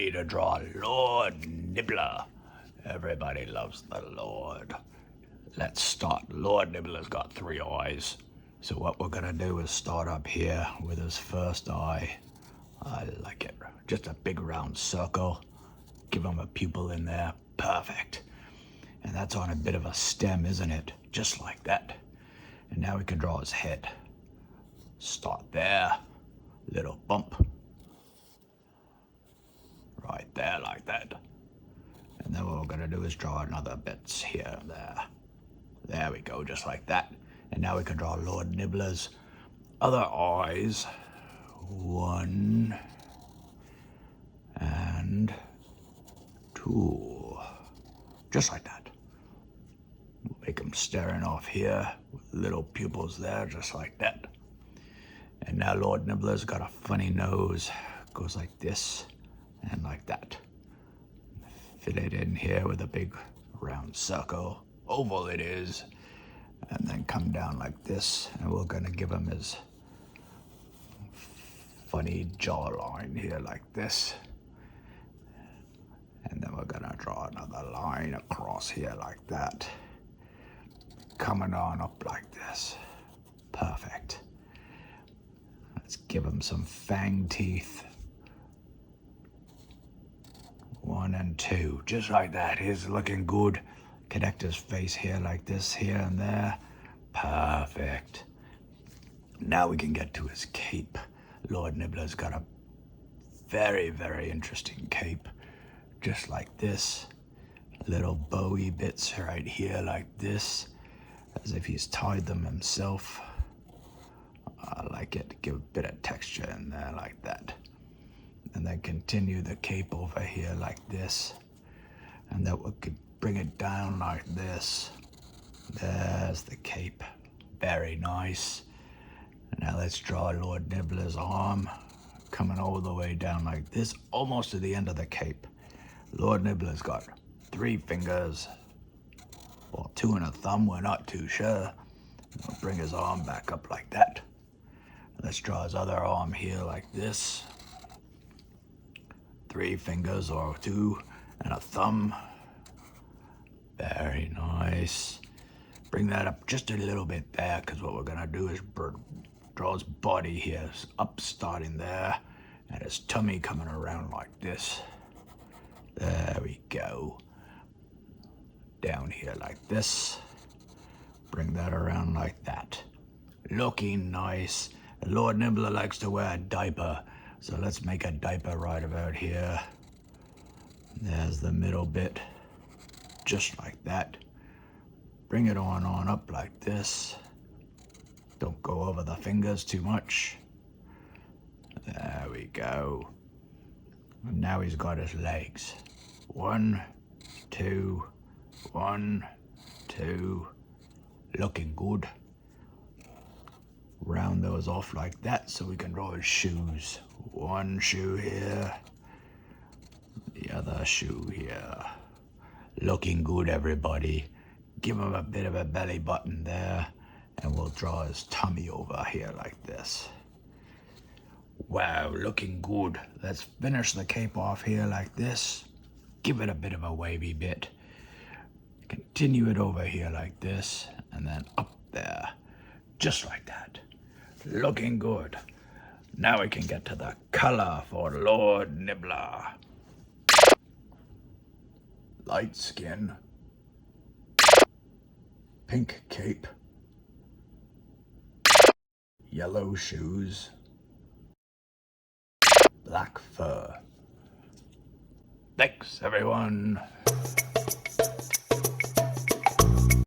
ready to draw Lord Nibbler. Everybody loves the Lord. Let's start. Lord Nibbler's got 3 eyes. So what we're gonna do is start up here with his first eye. I like it. Just a big round circle. Give him a pupil in there. Perfect. And that's on a bit of a stem, isn't it? Just like that. And now we can draw his head. Start there. Little bump. Right there, like that. And then what we're gonna do is draw another bits here and there. There we go, just like that. And now we can draw Lord Nibbler's other eyes. 1 and 2. Just like that. We'll make him staring off here with little pupils there, just like that. And now Lord Nibbler's got a funny nose. Goes like this and like that. Fit it in here with a big round circle. Oval it is. And then come down like this. And we're gonna give him his funny jawline here like this. And then we're gonna draw another line across here like that. Coming on up like this. Perfect. Let's give him some fang teeth. 1 and 2, just like that. He's looking good. Connect his face here like this, here and there. Perfect. Now we can get to his cape. Lord Nibbler's got a very, very interesting cape. Just like this. Little bowy bits right here like this. As if he's tied them himself. I like it. Give a bit of texture in there like that. And then continue the cape over here like this. And then we could bring it down like this. There's the cape. Very nice. And now let's draw Lord Nibbler's arm. Coming all the way down like this. Almost to the end of the cape. Lord Nibbler's got 3 fingers. Or 2 and a thumb, we're not too sure. We'll bring his arm back up like that. Let's draw his other arm here like this. 3 fingers or 2 and a thumb. Very nice. Bring that up just a little bit there, because what we're gonna do is draw his body here, up starting there, and his tummy coming around like this. There we go. Down here like this. Bring that around like that. Looking nice. Lord Nibbler likes to wear a diaper, so let's make a diaper right about here. There's the middle bit, just like that. Bring it on up like this. Don't go over the fingers too much. There we go. And now he's got his legs. 1, 2, 1, 2. Looking good. Round those off like that so we can draw his shoes. 1 shoe here, the other shoe here. Looking good, everybody. Give him a bit of a belly button there, and we'll draw his tummy over here like this. Wow, looking good. Let's finish the cape off here like this. Give it a bit of a wavy bit. Continue it over here like this, and then up there, just like that. Looking good. Now we can get to the color for Lord Nibbler. Light skin. Pink cape. Yellow shoes. Black fur. Thanks, everyone.